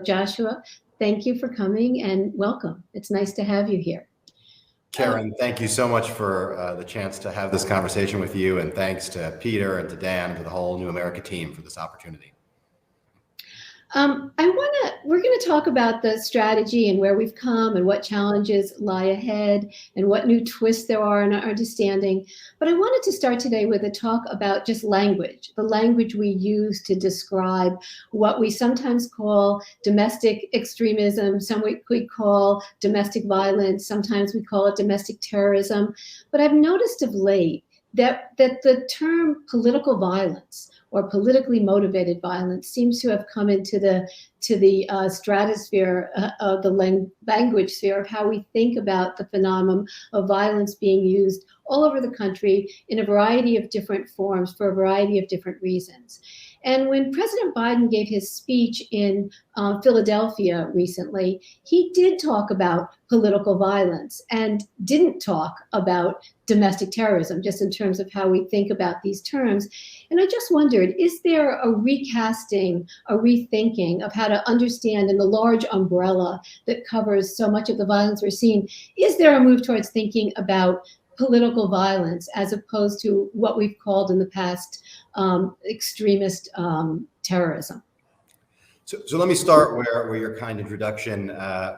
Joshua, thank you for coming and welcome. It's nice to have you here. Karen, thank you so much for the chance to have this conversation with you, and thanks to Peter and to Dan and to the whole New America team for this opportunity. We're going to talk about the strategy and where we've come and what challenges lie ahead and what new twists there are in our understanding. But I wanted to start today with a talk about just language, the language we use to describe what we sometimes call domestic extremism, some we call domestic violence, sometimes we call it domestic terrorism. But I've noticed of late that the term political violence or politically motivated violence seems to have come into the stratosphere of the language sphere of how we think about the phenomenon of violence being used all over the country in a variety of different forms for a variety of different reasons. And when President Biden gave his speech in Philadelphia recently, he did talk about political violence and didn't talk about domestic terrorism, just in terms of how we think about these terms. And I just wondered, is there a recasting, a rethinking of how to understand in the large umbrella that covers so much of the violence we're seeing? Is there a move towards thinking about political violence as opposed to what we've called in the past extremist terrorism? So let me start where your kind introduction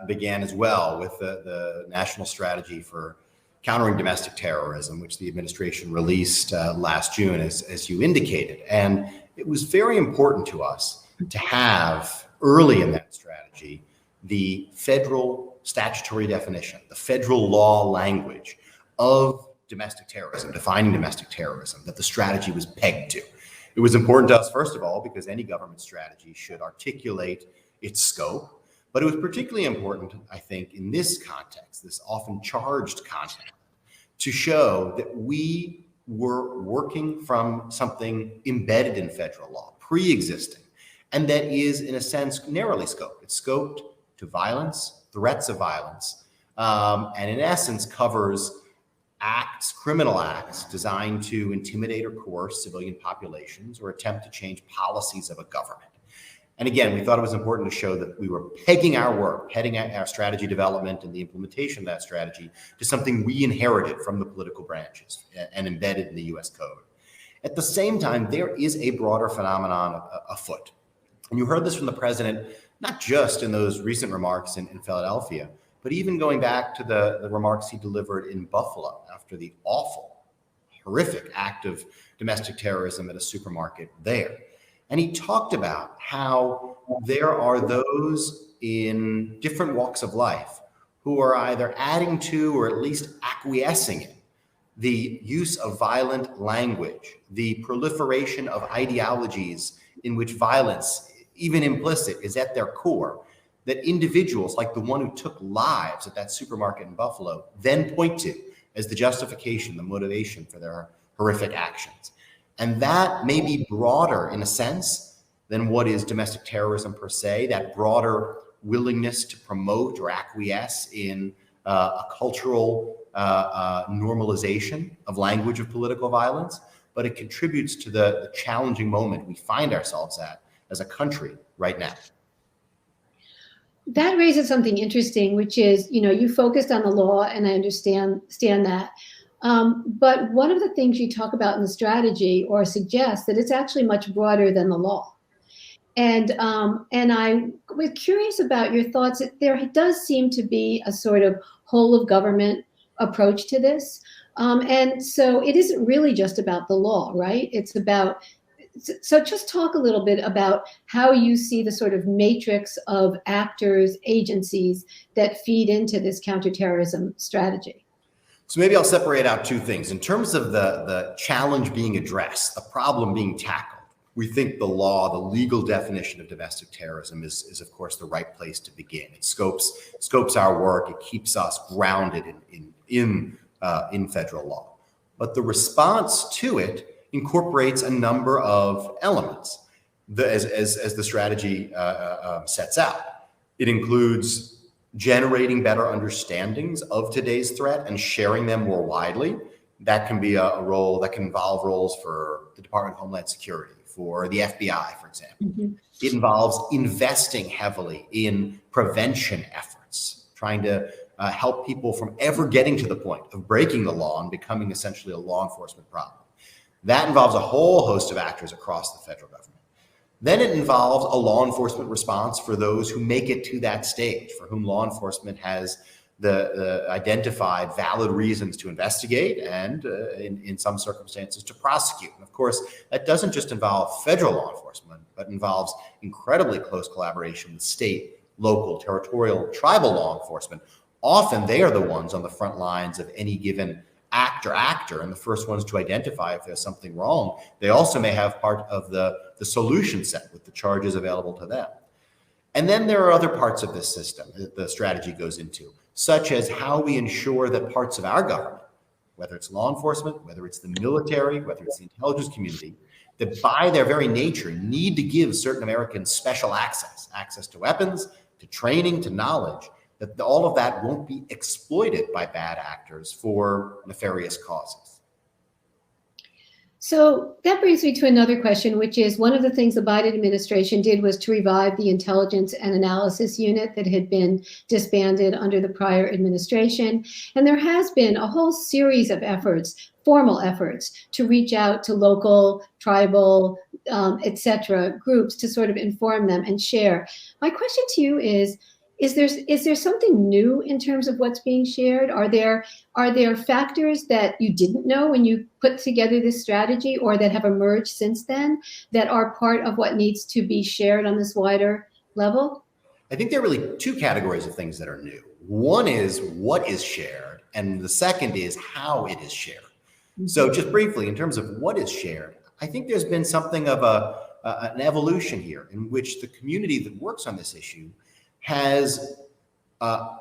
began as well, with the national strategy for countering domestic terrorism, which the administration released last June, as you indicated. And it was very important to us to have early in that strategy the federal statutory definition, the federal law language of domestic terrorism, defining domestic terrorism, that the strategy was pegged to. It was important to us, first of all, because any government strategy should articulate its scope, but it was particularly important, I think, in this context, this often charged context, to show that we were working from something embedded in federal law, pre-existing, and that is, in a sense, narrowly scoped. It's scoped to violence, threats of violence, and in essence covers acts, criminal acts designed to intimidate or coerce civilian populations or attempt to change policies of a government. And again, we thought it was important to show that we were pegging our work, heading our strategy development and the implementation of that strategy to something we inherited from the political branches and embedded in the US Code. At the same time, there is a broader phenomenon afoot. And you heard this from the president, not just in those recent remarks in Philadelphia, but even going back to the remarks he delivered in Buffalo after the awful, horrific act of domestic terrorism at a supermarket there. And he talked about how there are those in different walks of life who are either adding to or at least acquiescing in the use of violent language, the proliferation of ideologies in which violence, even implicit, is at their core, that individuals like the one who took lives at that supermarket in Buffalo then point to as the justification, the motivation for their horrific actions. And that may be broader in a sense than what is domestic terrorism per se, that broader willingness to promote or acquiesce in a cultural normalization of language of political violence, but it contributes to the challenging moment we find ourselves at as a country right now. That raises something interesting, which is, you focused on the law, and I understand that. But one of the things you talk about in the strategy or suggest that it's actually much broader than the law. And I was curious about your thoughts. There does seem to be a sort of whole of government approach to this. And so it isn't really just about the law, right? It's about, so just talk a little bit about how you see the sort of matrix of actors, agencies that feed into this counterterrorism strategy. So maybe I'll separate out two things. In terms of the challenge being addressed, the problem being tackled, we think the law, the legal definition of domestic terrorism is of course the right place to begin. It scopes our work. It keeps us grounded in federal law. But the response to it incorporates a number of elements as the strategy sets out. It includes generating better understandings of today's threat and sharing them more widely. That can be a role that can involve roles for the Department of Homeland Security, for the FBI, for example. It involves investing heavily in prevention efforts, trying to help people from ever getting to the point of breaking the law and becoming essentially a law enforcement problem. That involves a whole host of actors across the federal government. Then it involves a law enforcement response for those who make it to that stage, for whom law enforcement has the identified valid reasons to investigate and in some circumstances to prosecute. And of course, that doesn't just involve federal law enforcement, but involves incredibly close collaboration with state, local, territorial, tribal law enforcement. Often they are the ones on the front lines of any given act or actor and the first ones to identify if there's something wrong. They also may have part of the solution set with the charges available to them. And then there are other parts of this system that the strategy goes into, such as how we ensure that parts of our government, whether it's law enforcement, whether it's the military, whether it's the intelligence community, that by their very nature need to give certain Americans special access to weapons, to training, to knowledge, that all of that won't be exploited by bad actors for nefarious causes. So that brings me to another question, which is one of the things the Biden administration did was to revive the Intelligence and Analysis Unit that had been disbanded under the prior administration. And there has been a whole series of efforts, formal efforts, to reach out to local, tribal, et cetera, groups to sort of inform them and share. My question to you is there something new in terms of what's being shared? Are there factors that you didn't know when you put together this strategy or that have emerged since then that are part of what needs to be shared on this wider level? I think there are really two categories of things that are new. One is what is shared, and the second is how it is shared. So just briefly, in terms of what is shared, I think there's been something of an evolution here in which the community that works on this issue has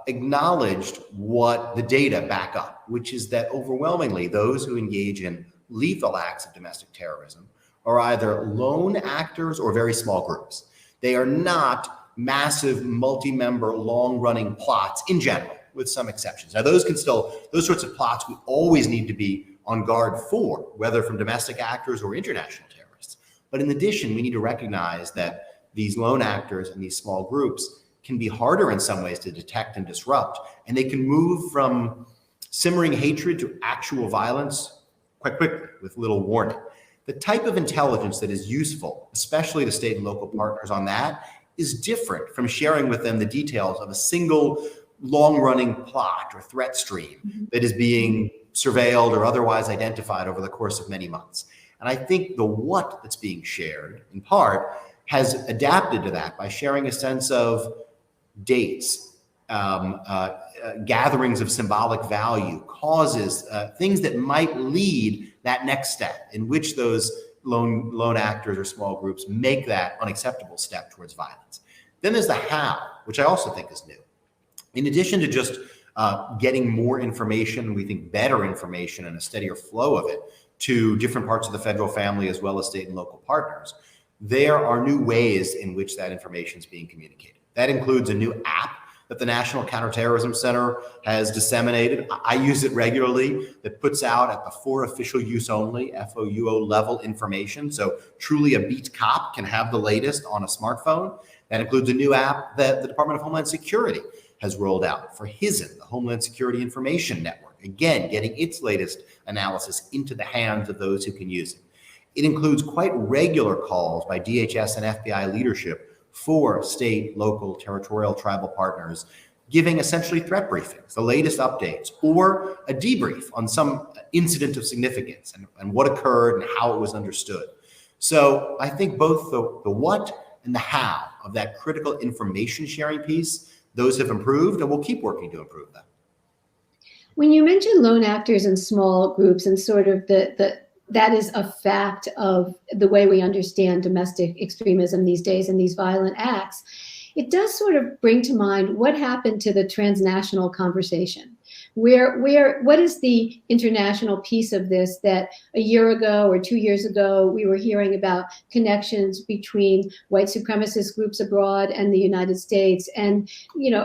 acknowledged what the data back up, which is that overwhelmingly those who engage in lethal acts of domestic terrorism are either lone actors or very small groups. They are not massive, multi-member, long-running plots in general, with some exceptions. Now, those sorts of plots we always need to be on guard for, whether from domestic actors or international terrorists. But in addition, we need to recognize that these lone actors and these small groups can be harder in some ways to detect and disrupt, and they can move from simmering hatred to actual violence quite quickly with little warning. The type of intelligence that is useful, especially to state and local partners on that, is different from sharing with them the details of a single long-running plot or threat stream that is being surveilled or otherwise identified over the course of many months. And I think the what that's being shared, in part, has adapted to that by sharing a sense of dates, gatherings of symbolic value, causes, things that might lead that next step in which those lone actors or small groups make that unacceptable step towards violence. Then there's the how, which I also think is new. In addition to just getting more information, we think better information and a steadier flow of it to different parts of the federal family as well as state and local partners, there are new ways in which that information is being communicated. That includes a new app that the National Counterterrorism Center has disseminated. I use it regularly, that puts out at the for official use only, FOUO level information. So truly a beat cop can have the latest on a smartphone. That includes a new app that the Department of Homeland Security has rolled out for HISN, the Homeland Security Information Network. Again, getting its latest analysis into the hands of those who can use it. It includes quite regular calls by DHS and FBI leadership for state, local, territorial, tribal partners, giving essentially threat briefings, the latest updates, or a debrief on some incident of significance and what occurred and how it was understood. So I think both the what and the how of that critical information sharing piece, those have improved, and we'll keep working to improve them. When you mention lone actors and small groups and sort of that is a fact of the way we understand domestic extremism these days and these violent acts, it does sort of bring to mind what happened to the transnational conversation. What is the international piece of this that a year ago or 2 years ago we were hearing about connections between white supremacist groups abroad and the United States, and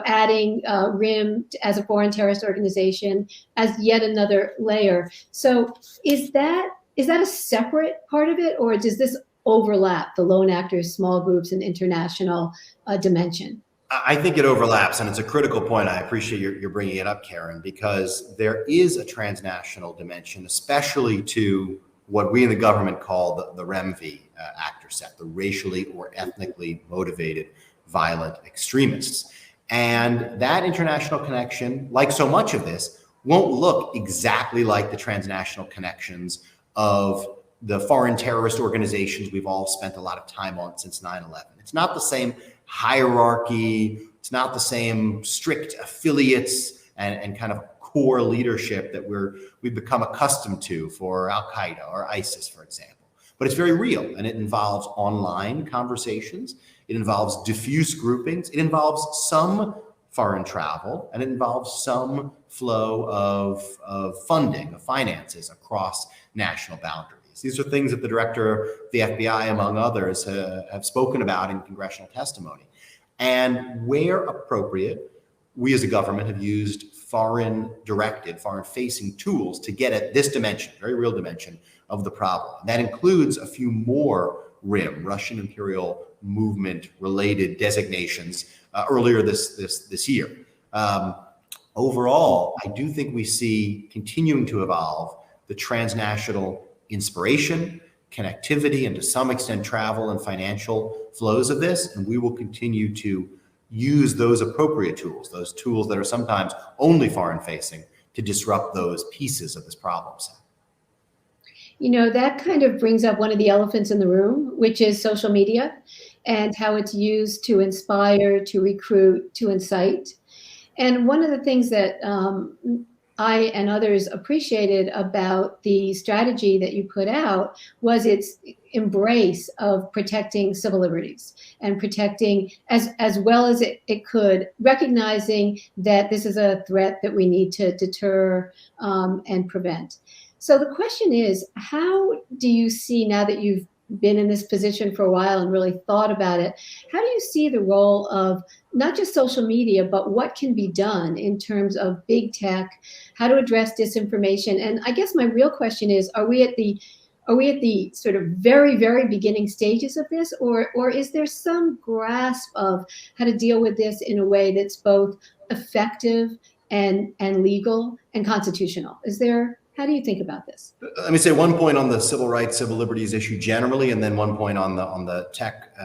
adding RIM as a foreign terrorist organization as yet another layer. So is that a separate part of it, or does this overlap, the lone actors, small groups, and international dimension? I think it overlaps, and it's a critical point. I appreciate you're bringing it up, Karen, because there is a transnational dimension, especially to what we in the government call the REMV actor set, the racially or ethnically motivated violent extremists. And that international connection, like so much of this, won't look exactly like the transnational connections of the foreign terrorist organizations we've all spent a lot of time on since 9/11. It's not the same hierarchy. It's not the same strict affiliates and kind of core leadership that we've become accustomed to for Al-Qaeda or ISIS, for example. But it's very real, and it involves online conversations. It involves diffuse groupings. It involves some foreign travel, and it involves some flow of funding, of finances across national boundaries. These are things that the director of the FBI, among others, have spoken about in congressional testimony. And where appropriate, we as a government have used foreign-directed, foreign-facing tools to get at this dimension, very real dimension of the problem. And that includes a few more RIM, Russian Imperial Movement-related designations earlier this year. Overall, I do think we see continuing to evolve the transnational inspiration, connectivity, and to some extent travel and financial flows of this. And we will continue to use those appropriate tools, those tools that are sometimes only foreign facing, to disrupt those pieces of this problem set. You know, that kind of brings up one of the elephants in the room, which is social media and how it's used to inspire, to recruit, to incite. And one of the things that I and others appreciated about the strategy that you put out was its embrace of protecting civil liberties and protecting as well as it could, recognizing that this is a threat that we need to deter and prevent. So the question is, how do you see, now that you've been in this position for a while and really thought about it, how do you see the role of not just social media, but what can be done in terms of big tech, how to address disinformation? And I guess my real question is, are we at the sort of very, very beginning stages of this, or is there some grasp of how to deal with this in a way that's both effective and legal and constitutional? How do you think about this? Let me say one point on the civil rights, civil liberties issue generally, and then one point on the tech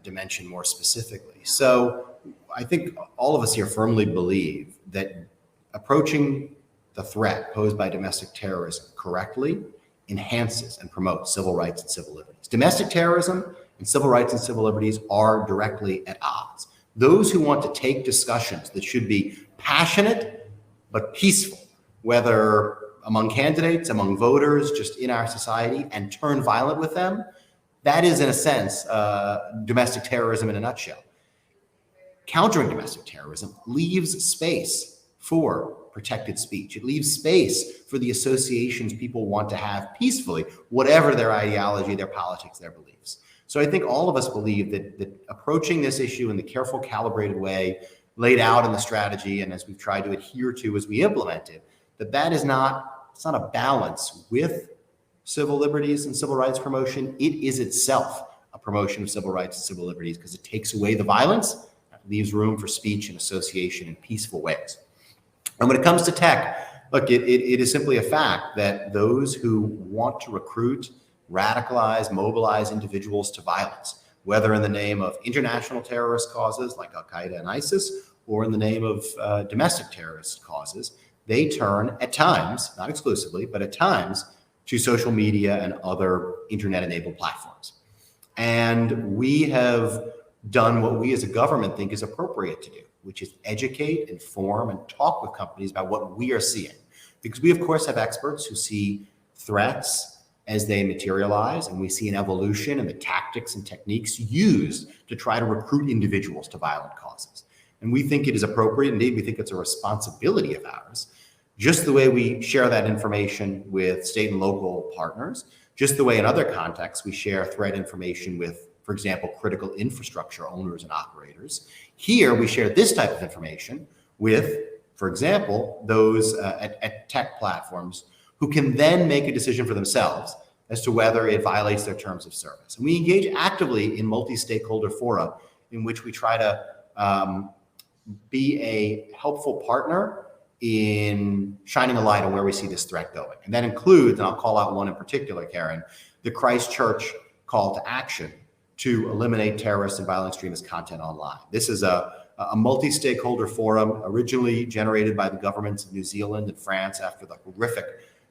dimension more specifically. So I think all of us here firmly believe that approaching the threat posed by domestic terrorism correctly enhances and promotes civil rights and civil liberties. Domestic terrorism and civil rights and civil liberties are directly at odds. Those who want to take discussions that should be passionate but peaceful, whether among candidates, among voters, just in our society, and turn violent with them, that is, in a sense, domestic terrorism in a nutshell. Countering domestic terrorism leaves space for protected speech. It leaves space for the associations people want to have peacefully, whatever their ideology, their politics, their beliefs. So I think all of us believe that approaching this issue in the careful, calibrated way laid out in the strategy, and as we've tried to adhere to as we implement it, that is not, it's not a balance with civil liberties and civil rights promotion. It is itself a promotion of civil rights and civil liberties because it takes away the violence, leaves room for speech and association in peaceful ways. And when it comes to tech, look, it is simply a fact that those who want to recruit, radicalize, mobilize individuals to violence, whether in the name of international terrorist causes like Al-Qaeda and ISIS, or in the name of domestic terrorist causes, they turn at times, not exclusively, but at times, to social media and other internet-enabled platforms. And we have done what we as a government think is appropriate to do, which is educate, inform, and talk with companies about what we are seeing. Because we, of course, have experts who see threats as they materialize, and we see an evolution in the tactics and techniques used to try to recruit individuals to violent causes. And we think it is appropriate, indeed, we think it's a responsibility of ours, just the way we share that information with state and local partners, just the way in other contexts we share threat information with, for example, critical infrastructure owners and operators. Here, we share this type of information with, for example, those at tech platforms who can then make a decision for themselves as to whether it violates their terms of service. And we engage actively in multi-stakeholder fora in which we try to be a helpful partner in shining a light on where we see this threat going. And that includes, and I'll call out one in particular, Karen, the Christchurch call to action to eliminate terrorist and violent extremist content online. This is a multi-stakeholder forum originally generated by the governments of New Zealand and France after the horrific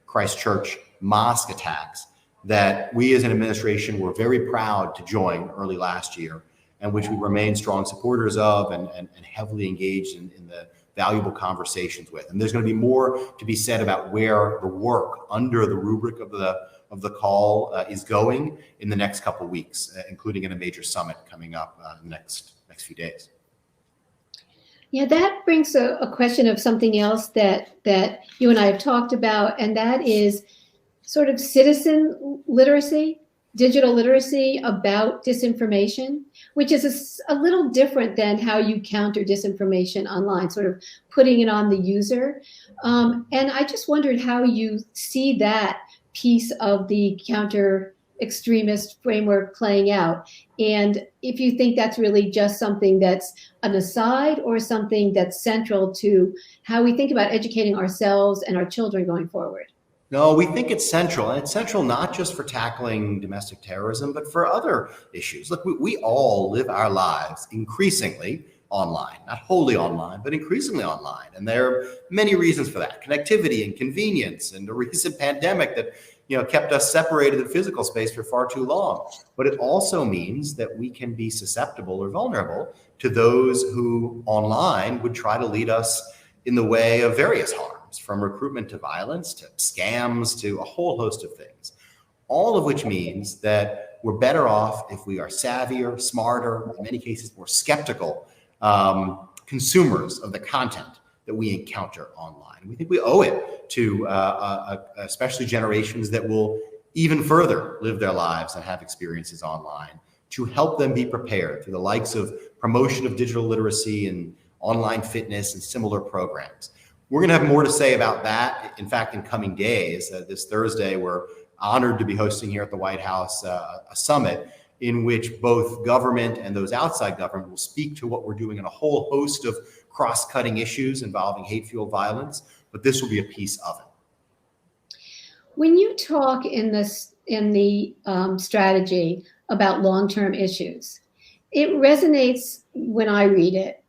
Christchurch mosque attacks that we as an administration were very proud to join early last year, and which we remain strong supporters of and heavily engaged in the valuable conversations with. And there's going to be more to be said about where the work under the rubric of the call is going in the next couple of weeks, including in a major summit coming up in the next few days. Yeah, that brings a question of something else that you and I have talked about, and that is sort of citizen literacy, digital literacy about disinformation, which is a little different than how you counter disinformation online, sort of putting it on the user. And I just wondered how you see that piece of the counter extremist framework playing out. And if you think that's really just something that's an aside or something that's central to how we think about educating ourselves and our children going forward. No, we think it's central, and it's central not just for tackling domestic terrorism, but for other issues. Look, we all live our lives increasingly online, not wholly online, but increasingly online. And there are many reasons for that. Connectivity and convenience and the recent pandemic that kept us separated in physical space for far too long. But it also means that we can be susceptible or vulnerable to those who online would try to lead us in the way of various harms, from recruitment to violence, to scams, to a whole host of things. All of which means that we're better off if we are savvier, smarter, in many cases more skeptical consumers of the content that we encounter online. We think we owe it to especially generations that will even further live their lives and have experiences online, to help them be prepared through the likes of promotion of digital literacy and online fitness and similar programs. We're going to have more to say about that, in fact, in coming days. This Thursday, we're honored to be hosting here at the White House a summit in which both government and those outside government will speak to what we're doing in a whole host of cross-cutting issues involving hate-fueled violence, but this will be a piece of it. When you talk in the strategy about long-term issues, it resonates when I read it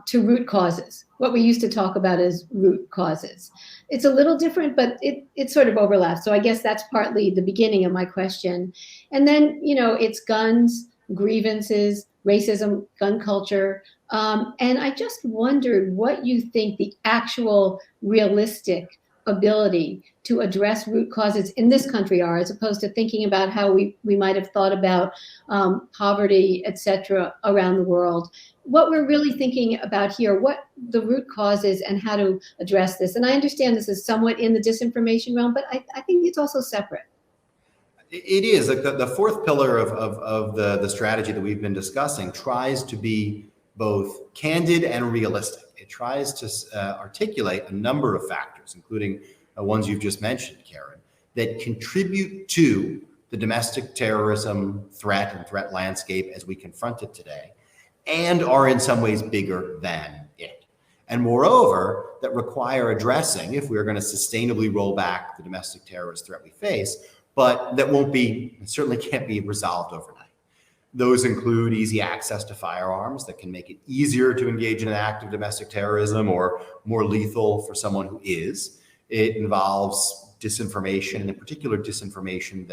to root causes, what we used to talk about as root causes. It's a little different, but it sort of overlaps. So I guess that's partly the beginning of my question. And then, it's guns, grievances, racism, gun culture. And I just wondered what you think the actual realistic ability to address root causes in this country are, as opposed to thinking about how we might have thought about poverty, et cetera, around the world. What we're really thinking about here, what the root causes and how to address this. And I understand this is somewhat in the disinformation realm, but I think it's also separate. It is. Like the fourth pillar of the strategy that we've been discussing tries to be both candid and realistic. It tries to articulate a number of factors, including ones you've just mentioned, Karen, that contribute to the domestic terrorism threat and threat landscape as we confront it today, and are in some ways bigger than it. And moreover, that require addressing if we're going to sustainably roll back the domestic terrorist threat we face, but that certainly can't be resolved overnight. Those include easy access to firearms that can make it easier to engage in an act of domestic terrorism or more lethal for someone who is. It involves disinformation, and in particular disinformation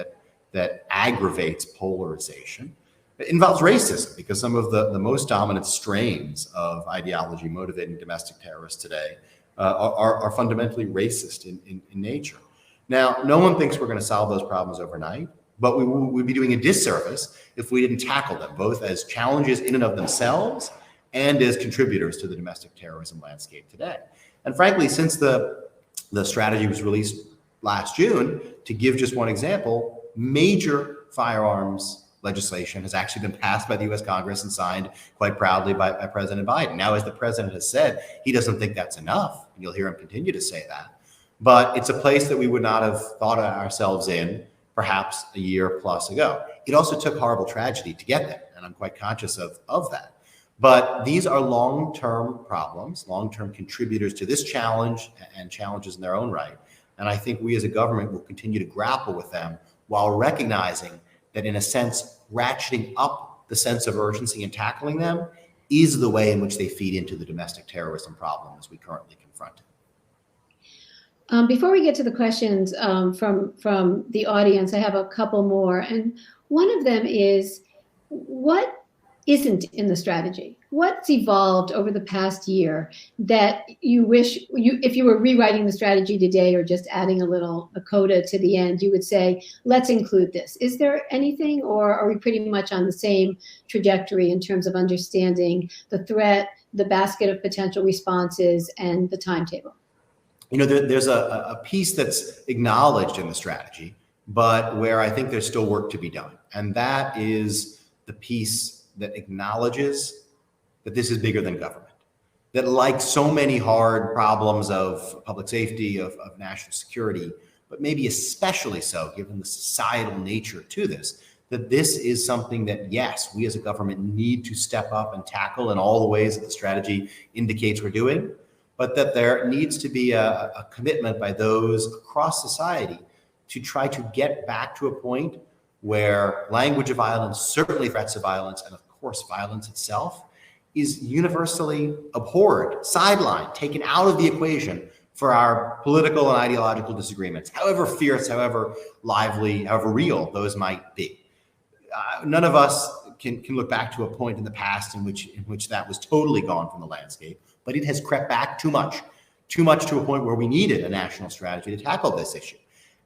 that aggravates polarization. It involves racism, because some of the most dominant strains of ideology motivating domestic terrorists today are fundamentally racist in nature. Now, no one thinks we're going to solve those problems overnight, but we'd be doing a disservice if we didn't tackle them, both as challenges in and of themselves and as contributors to the domestic terrorism landscape today. And frankly, since the strategy was released last June, to give just one example, major firearms legislation has actually been passed by the US Congress and signed quite proudly by President Biden. Now, as the president has said, he doesn't think that's enough, and you'll hear him continue to say that. But it's a place that we would not have thought of ourselves in perhaps a year plus ago. It also took horrible tragedy to get there, and I'm quite conscious of that. But these are long-term problems, long-term contributors to this challenge and challenges in their own right. And I think we as a government will continue to grapple with them while recognizing that, in a sense, ratcheting up the sense of urgency in tackling them is the way in which they feed into the domestic terrorism problem as we currently confront it. Before we get to the questions from the audience, I have a couple more. And one of them is, what isn't in the strategy? What's evolved over the past year that you wish, if you were rewriting the strategy today or just adding a coda to the end, you would say, let's include this? Is there anything, or are we pretty much on the same trajectory in terms of understanding the threat, the basket of potential responses, and the timetable? You know, there's a piece that's acknowledged in the strategy, but where I think there's still work to be done. And that is the piece that acknowledges that this is bigger than government. That, like so many hard problems of public safety, of national security, but maybe especially so given the societal nature to this, that this is something that, yes, we as a government need to step up and tackle in all the ways that the strategy indicates we're doing, but that there needs to be a commitment by those across society to try to get back to a point where language of violence, certainly threats of violence, and of course violence itself, is universally abhorred, sidelined, taken out of the equation for our political and ideological disagreements, however fierce, however lively, however real those might be. None of us can look back to a point in the past in which that was totally gone from the landscape, but it has crept back too much to a point where we needed a national strategy to tackle this issue.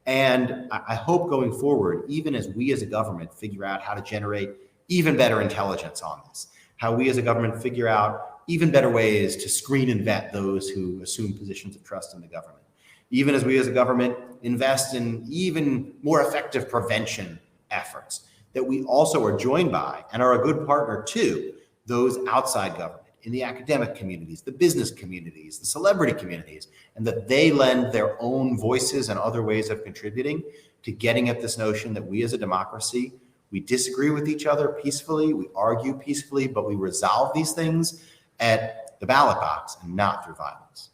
And I hope going forward, even as we as a government figure out how to generate even better intelligence on this, how we as a government figure out even better ways to screen and vet those who assume positions of trust in the government, even as we as a government invest in even more effective prevention efforts, that we also are joined by and are a good partner to those outside government, in the academic communities, the business communities, the celebrity communities, and that they lend their own voices and other ways of contributing to getting at this notion that we as a democracy, we disagree with each other peacefully, we argue peacefully, but we resolve these things at the ballot box and not through violence.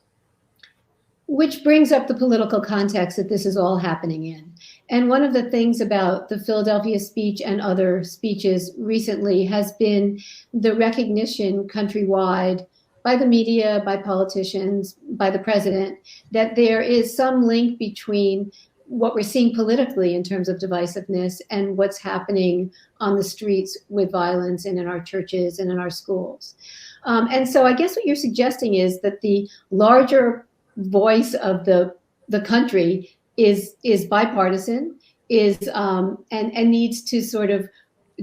Which brings up the political context that this is all happening in. And one of the things about the Philadelphia speech and other speeches recently has been the recognition countrywide by the media, by politicians, by the president, that there is some link between what we're seeing politically in terms of divisiveness and what's happening on the streets with violence and in our churches and in our schools. And so I guess what you're suggesting is that the larger voice of the country is bipartisan, and needs to sort of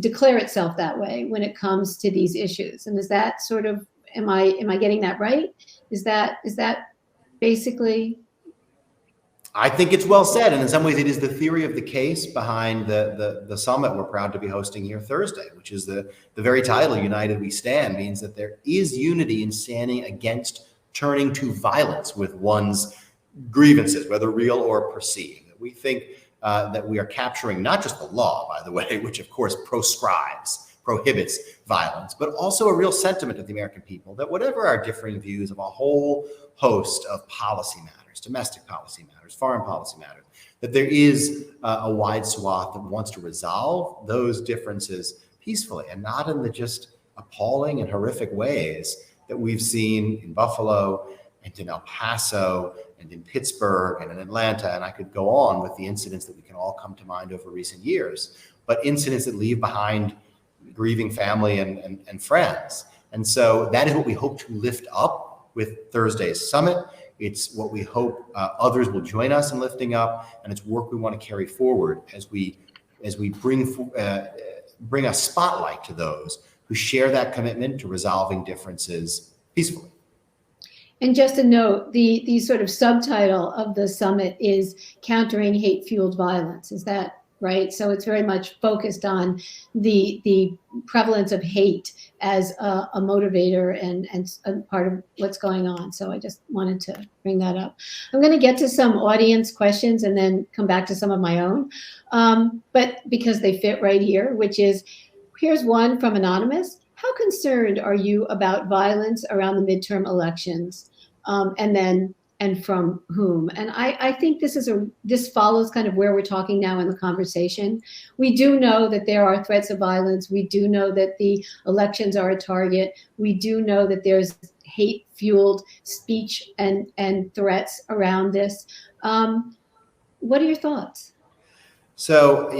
declare itself that way when it comes to these issues. And is that sort of, am I getting that right? Is that basically? I think it's well said, and in some ways it is the theory of the case behind the summit we're proud to be hosting here Thursday, which is the very title, United We Stand, means that there is unity in standing against turning to violence with one's grievances, whether real or perceived. We think that we are capturing not just the law, by the way, which of course prohibits violence, but also a real sentiment of the American people that whatever our differing views of a whole host of policy matters, domestic policy matters, foreign policy matters, that there is a wide swath that wants to resolve those differences peacefully and not in the just appalling and horrific ways that we've seen in Buffalo and in El Paso and in Pittsburgh and in Atlanta. And I could go on with the incidents that we can all come to mind over recent years, but incidents that leave behind grieving family and friends. And so that is what we hope to lift up with Thursday's summit. It's what we hope others will join us in lifting up, and it's work we want to carry forward as we bring a spotlight to those who share that commitment to resolving differences peacefully. And just a note, the sort of subtitle of the summit is Countering Hate-Fueled Violence. Is that right? So it's very much focused on the prevalence of hate as a motivator and a part of what's going on. So I just wanted to bring that up. I'm going to get to some audience questions and then come back to some of my own, but because they fit right here, which is, here's one from Anonymous. How concerned are you about violence around the midterm elections? And from whom? And I think this follows kind of where we're talking now in the conversation. We do know that there are threats of violence. We do know that the elections are a target. We do know that there's hate-fueled speech and threats around this. What are your thoughts? So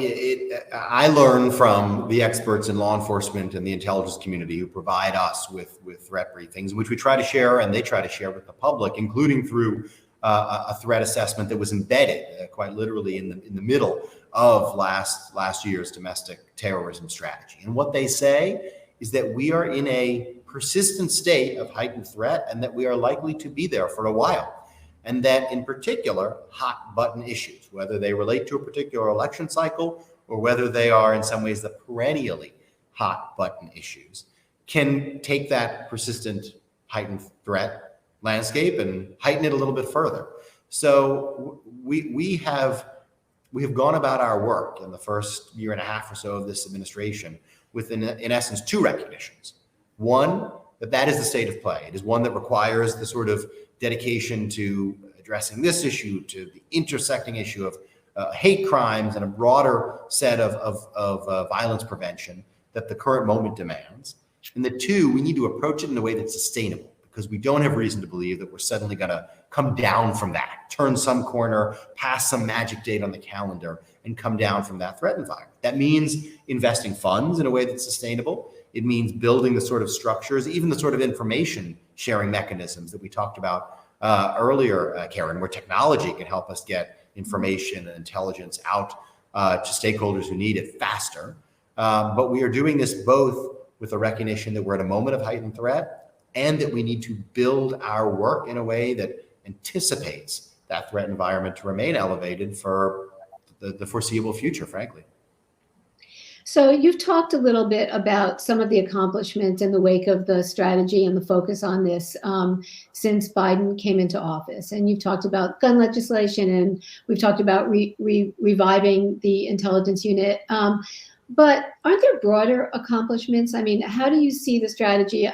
I learn from the experts in law enforcement and the intelligence community who provide us with threat briefings, which we try to share and they try to share with the public, including through a threat assessment that was embedded quite literally in the middle of last year's domestic terrorism strategy. And what they say is that we are in a persistent state of heightened threat and that we are likely to be there for a while. And that in particular, hot button issues, whether they relate to a particular election cycle or whether they are in some ways the perennially hot button issues, can take that persistent heightened threat landscape and heighten it a little bit further. So we have gone about our work in the first year and a half or so of this administration with, in essence, two recognitions. One, that is the state of play. It is one that requires the sort of dedication to addressing this issue, to the intersecting issue of hate crimes and a broader set of violence prevention that the current moment demands. And the two, we need to approach it in a way that's sustainable, because we don't have reason to believe that we're suddenly going to come down from that, turn some corner, pass some magic date on the calendar, and come down from that threat environment. That means investing funds in a way that's sustainable. It means building the sort of structures, even the sort of information sharing mechanisms that we talked about earlier, Karen, where technology can help us get information and intelligence out to stakeholders who need it faster. But we are doing this both with a recognition that we're at a moment of heightened threat and that we need to build our work in a way that anticipates that threat environment to remain elevated for the foreseeable future, frankly. So you've talked a little bit about some of the accomplishments in the wake of the strategy and the focus on this since Biden came into office. And you've talked about gun legislation, and we've talked about reviving the intelligence unit. But aren't there broader accomplishments? I mean, how do you see the strategy?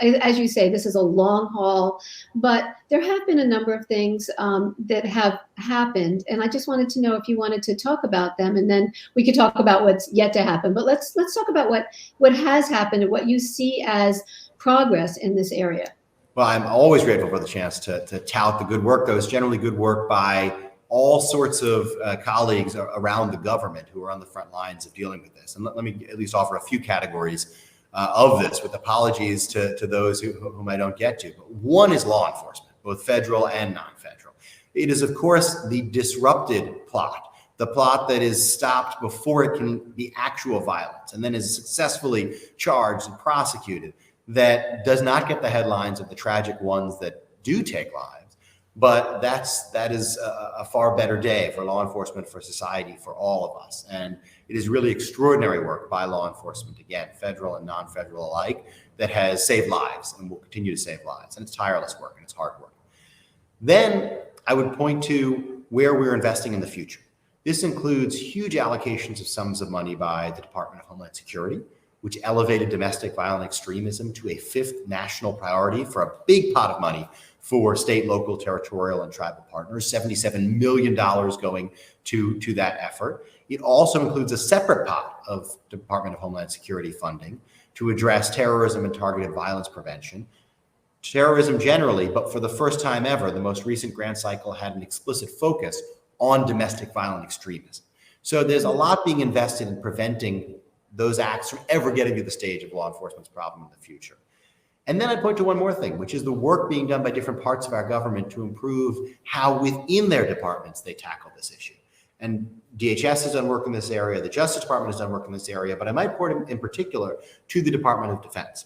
As you say, this is a long haul, but there have been a number of things that have happened. And I just wanted to know if you wanted to talk about them, and then we could talk about what's yet to happen. But let's talk about what has happened and what you see as progress in this area. Well, I'm always grateful for the chance to tout the good work, though it's generally good work by all sorts of colleagues around the government who are on the front lines of dealing with this. And let me at least offer a few categories of this, with apologies to those whom I don't get to. But one is law enforcement, both federal and non-federal. It is, of course, the disrupted plot, the plot that is stopped before it can be actual violence and then is successfully charged and prosecuted, that does not get the headlines of the tragic ones that do take lives. But that is a far better day for law enforcement, for society, for all of us. And it is really extraordinary work by law enforcement, again, federal and non-federal alike, that has saved lives and will continue to save lives. And it's tireless work and it's hard work. Then I would point to where we're investing in the future. This includes huge allocations of sums of money by the Department of Homeland Security, which elevated domestic violent extremism to a fifth national priority for a big pot of money for state, local, territorial, and tribal partners, $77 million going to that effort. It also includes a separate pot of Department of Homeland Security funding to address terrorism and targeted violence prevention. Terrorism generally, but for the first time ever, the most recent grant cycle had an explicit focus on domestic violent extremism. So there's a lot being invested in preventing those acts from ever getting to the stage of law enforcement's problem in the future. And then I point to one more thing, which is the work being done by different parts of our government to improve how within their departments they tackle this issue. And DHS has done work in this area, the Justice Department has done work in this area, but I might point in particular to the Department of Defense,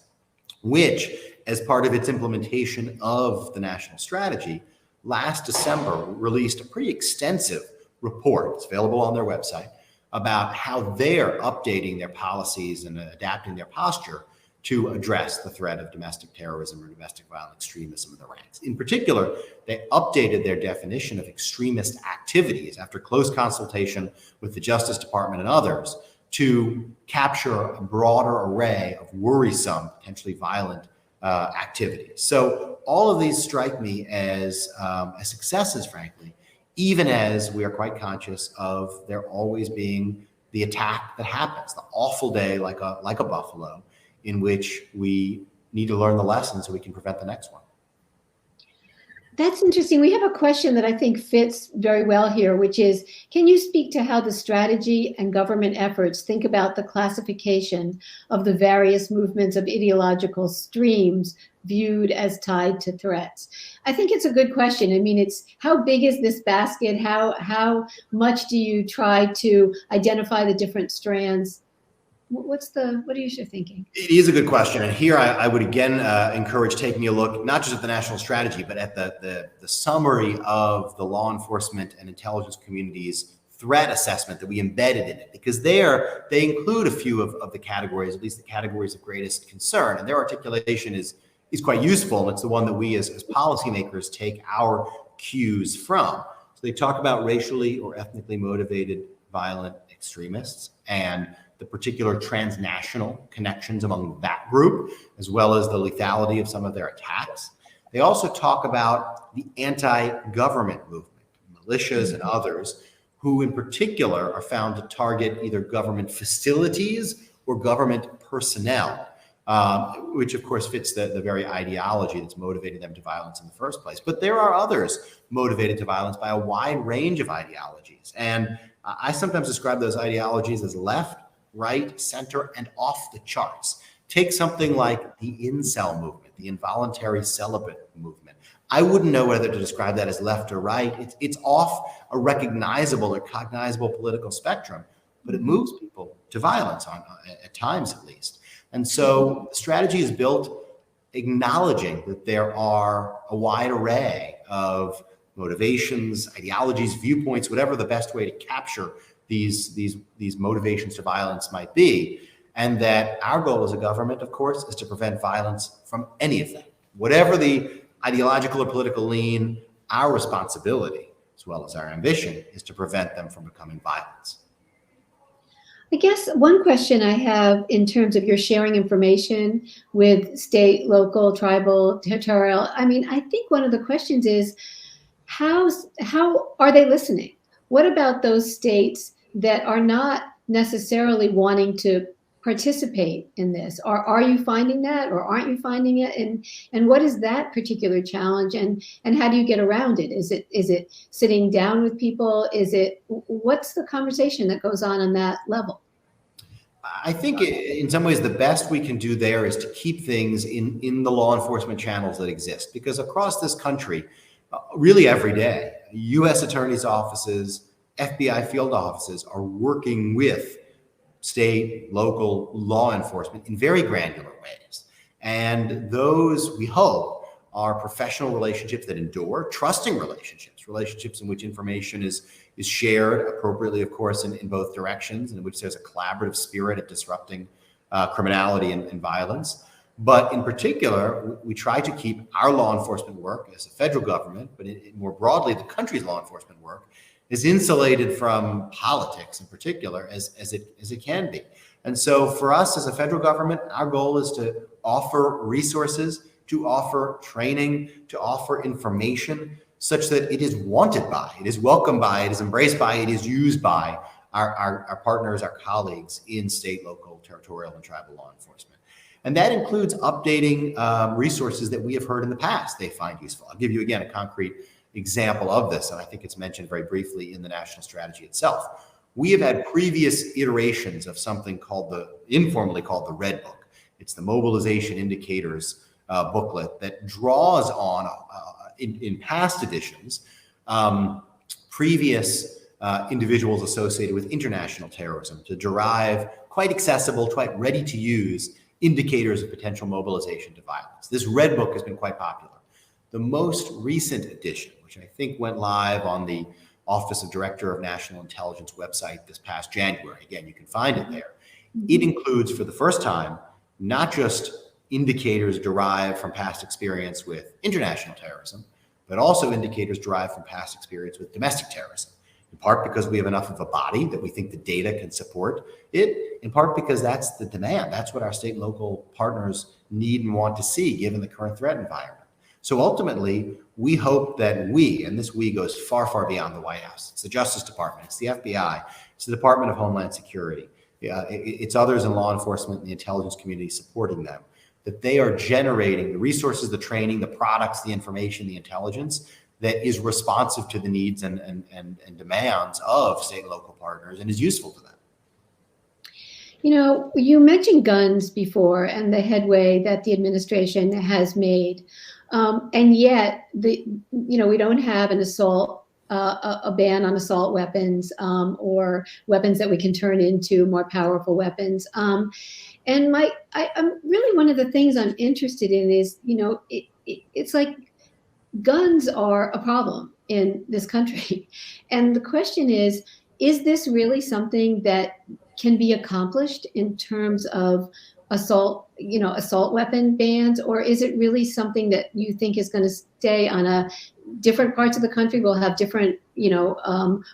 which, as part of its implementation of the national strategy, last December released a pretty extensive report, it's available on their website, about how they're updating their policies and adapting their posture to address the threat of domestic terrorism or domestic violent extremism in the ranks. In particular, they updated their definition of extremist activities after close consultation with the Justice Department and others to capture a broader array of worrisome, potentially violent activities. So all of these strike me as successes, frankly, even as we are quite conscious of there always being the attack that happens, the awful day like a buffalo, in which we need to learn the lessons so we can prevent the next one. That's interesting. We have a question that I think fits very well here, which is, can you speak to how the strategy and government efforts think about the classification of the various movements of ideological streams viewed as tied to threats? I think it's a good question. I mean, it's how big is this basket? How much do you try to identify the different strands? What are you thinking? It is a good question. And here I would again encourage taking a look, not just at the national strategy, but at the summary of the law enforcement and intelligence community's threat assessment that we embedded in it, because they include a few of the categories, at least the categories of greatest concern. And their articulation is quite useful. And it's the one that we as policymakers take our cues from. So they talk about racially or ethnically motivated violent extremists and the particular transnational connections among that group, as well as the lethality of some of their attacks. They also talk about the anti-government movement, militias and others, who in particular are found to target either government facilities or government personnel, which of course fits the very ideology that's motivated them to violence in the first place. But there are others motivated to violence by a wide range of ideologies. And I sometimes describe those ideologies as left, right, center, and off the charts. Take something like the incel movement, the involuntary celibate movement. I wouldn't know whether to describe that as left or right. It's off a recognizable or cognizable political spectrum, but it moves people to violence at times at least. And so strategy is built acknowledging that there are a wide array of motivations, ideologies, viewpoints, whatever the best way to capture these motivations to violence might be, and that our goal as a government, of course, is to prevent violence from any of them. Whatever the ideological or political lean, our responsibility, as well as our ambition, is to prevent them from becoming violence. I guess one question I have in terms of your sharing information with state, local, tribal, territorial, I mean, I think one of the questions is, how are they listening? What about those states that are not necessarily wanting to participate in this? Are you finding that, or aren't you finding it? And what is that particular challenge, and how do you get around it? Is it sitting down with people? What's the conversation that goes on that level? I think in some ways the best we can do there is to keep things in the law enforcement channels that exist, because across this country, really every day, U.S. attorneys' offices, FBI field offices are working with state, local law enforcement in very granular ways. And those, we hope, are professional relationships that endure, trusting relationships in which information is shared appropriately, of course, in both directions, in which there's a collaborative spirit of disrupting criminality and violence. But in particular, we try to keep our law enforcement work as a federal government, but more broadly, the country's law enforcement work, is insulated from politics in particular as it can be. And so for us as a federal government, our goal is to offer resources, to offer training, to offer information such that it is wanted by, it is welcomed by, it is embraced by, it is used by our partners, our colleagues in state, local, territorial, and tribal law enforcement. And that includes updating resources that we have heard in the past they find useful. I'll give you again a concrete example of this, and I think it's mentioned very briefly in the national strategy itself. We have had previous iterations of something informally called the Red Book. It's the mobilization indicators booklet that draws on, in past editions, previous individuals associated with international terrorism to derive quite accessible, quite ready to use indicators of potential mobilization to violence. This Red Book has been quite popular. The most recent edition, which I think went live on the Office of Director of National Intelligence website this past January. Again, you can find it there. It includes, for the first time, not just indicators derived from past experience with international terrorism, but also indicators derived from past experience with domestic terrorism. In part because we have enough of a body that we think the data can support it, in part because that's the demand. That's what our state and local partners need and want to see given the current threat environment. So ultimately, we hope that we, and this we goes far, far beyond the White House. It's the Justice Department, it's the FBI, it's the Department of Homeland Security, it's others in law enforcement and the intelligence community supporting them, that they are generating the resources, the training, the products, the information, the intelligence that is responsive to the needs and demands of state and local partners and is useful to them. You know, you mentioned guns before and the headway that the administration has made. And yet, we don't have an assault, a ban on assault weapons or weapons that we can turn into more powerful weapons. And I'm really, one of the things I'm interested in is, it's like guns are a problem in this country. And the question is this really something that can be accomplished in terms of assault weapon bans, or is it really something that you think is going to stay on a different parts of the country will have different,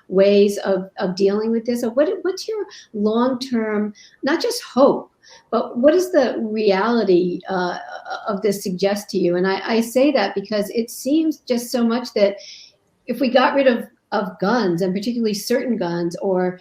ways of dealing with this? Or what's your long-term, not just hope, but what does the reality of this suggest to you? And I say that because it seems just so much that if we got rid of guns, and particularly certain guns, or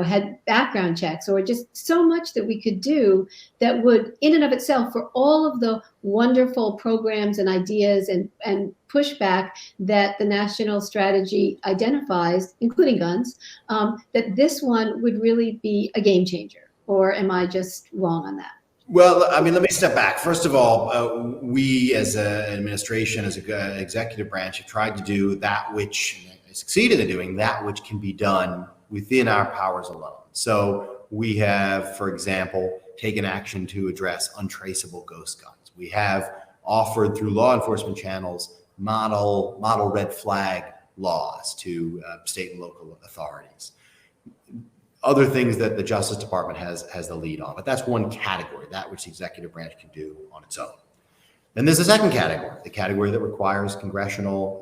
had background checks, or just so much that we could do that would in and of itself, for all of the wonderful programs and ideas and pushback that the national strategy identifies, including guns, that this one would really be a game changer. Or am I just wrong on that? Well, I mean, let me step back. First of all, we as an administration, as an executive branch, have tried to do that which succeeded in doing that which can be done within our powers alone. So we have, for example, taken action to address untraceable ghost guns. We have offered through law enforcement channels model red flag laws to state and local authorities. Other things that the Justice Department has the lead on, but that's one category, that which the executive branch can do on its own. Then there's a second category, the category that requires congressional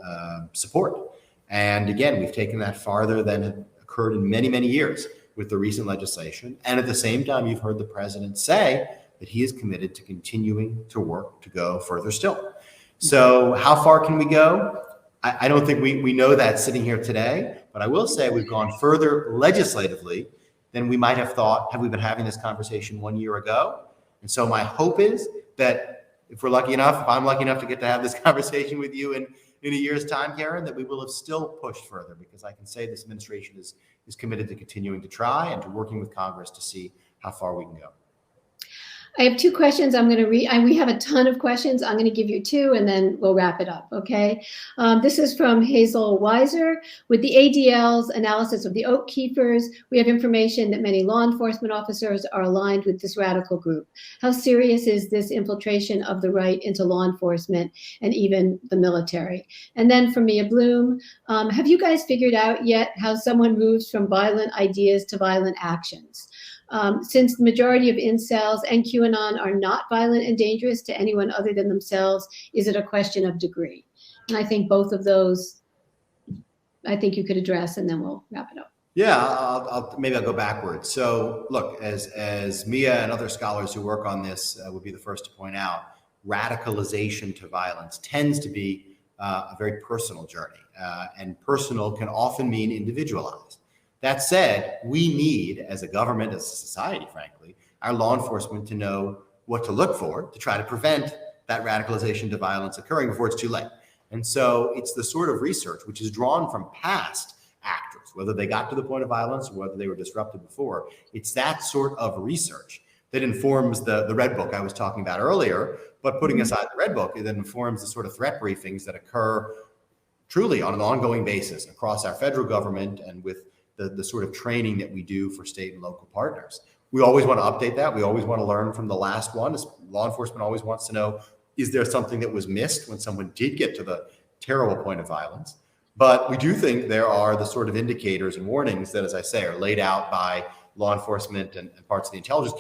support. And again, we've taken that farther than had occurred in many, many years with the recent legislation. And at the same time, you've heard the president say that he is committed to continuing to work to go further still. So how far can we go? I don't think we know that sitting here today, but I will say we've gone further legislatively than we might have thought had we been having this conversation 1 year ago. And so my hope is that if I'm lucky enough to get to have this conversation with you in a year's time, Karen, that we will have still pushed further, because I can say this administration is committed to continuing to try and to working with Congress to see how far we can go. I have two questions I'm going to read. We have a ton of questions. I'm going to give you two, and then we'll wrap it up, okay? This is from Hazel Weiser. With the ADL's analysis of the Oak Keepers, we have information that many law enforcement officers are aligned with this radical group. How serious is this infiltration of the right into law enforcement and even the military? And then from Mia Bloom, have you guys figured out yet how someone moves from violent ideas to violent actions? Since the majority of incels and QAnon are not violent and dangerous to anyone other than themselves, is it a question of degree? And I think both of those, I think you could address, and then we'll wrap it up. Yeah, maybe I'll go backwards. So look, as Mia and other scholars who work on this would be the first to point out, radicalization to violence tends to be a very personal journey, and personal can often mean individualized. That said, we need, as a government, as a society, frankly, our law enforcement to know what to look for to try to prevent that radicalization to violence occurring before it's too late. And so it's the sort of research which is drawn from past actors, whether they got to the point of violence or whether they were disrupted before. It's that sort of research that informs the Red Book I was talking about earlier, but putting aside the Red Book, it then informs the sort of threat briefings that occur truly on an ongoing basis across our federal government and with the sort of training that we do for state and local partners. We always want to update that. We always want to learn from the last one. Law enforcement always wants to know, is there something that was missed when someone did get to the terrible point of violence? But we do think there are the sort of indicators and warnings that, as I say, are laid out by law enforcement and parts of the intelligence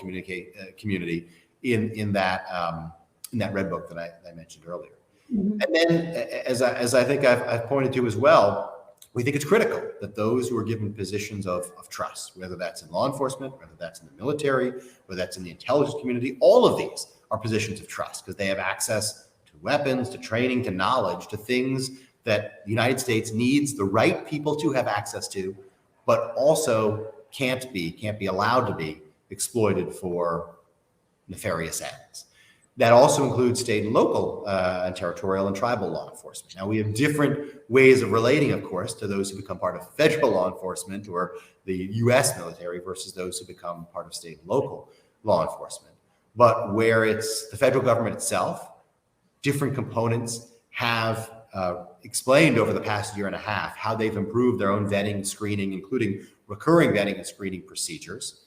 community in that red book that I mentioned earlier. Mm-hmm. And then, as I think I've pointed to as well, we think it's critical that those who are given positions of trust, whether that's in law enforcement, whether that's in the military, whether that's in the intelligence community, all of these are positions of trust because they have access to weapons, to training, to knowledge, to things that the United States needs the right people to have access to, but also can't be allowed to be exploited for nefarious ends. That also includes state and local and territorial and tribal law enforcement. Now, we have different ways of relating, of course, to those who become part of federal law enforcement or the U.S. military versus those who become part of state and local law enforcement. But where it's the federal government itself, different components have explained over the past year and a half how they've improved their own vetting, screening, including recurring vetting and screening procedures.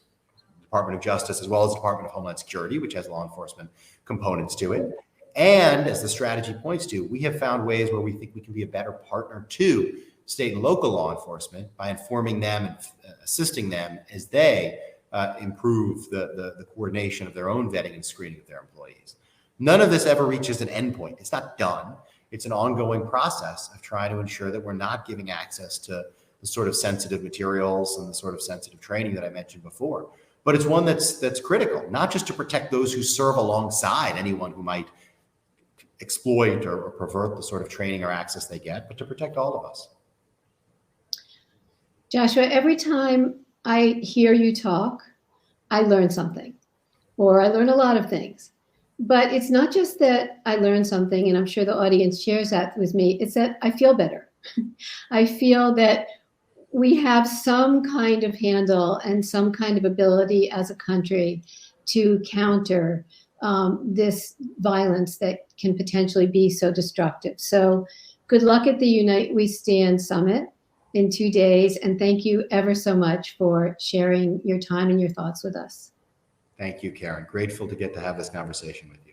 Department of Justice, as well as the Department of Homeland Security, which has law enforcement components to it. And as the strategy points to, we have found ways where we think we can be a better partner to state and local law enforcement by informing them and assisting them as they improve the coordination of their own vetting and screening of their employees. None of this ever reaches an endpoint. It's not done. It's an ongoing process of trying to ensure that we're not giving access to the sort of sensitive materials and the sort of sensitive training that I mentioned before. But it's one that's critical, not just to protect those who serve alongside anyone who might exploit or pervert the sort of training or access they get, but to protect all of us. Joshua, every time I hear you talk, I learn something, or I learn a lot of things. But it's not just that I learn something, and I'm sure the audience shares that with me, it's that I feel better. I feel that we have some kind of handle and some kind of ability as a country to counter this violence that can potentially be so destructive. So good luck at the Unite We Stand Summit in 2 days. And thank you ever so much for sharing your time and your thoughts with us. Thank you, Karen. Grateful to get to have this conversation with you.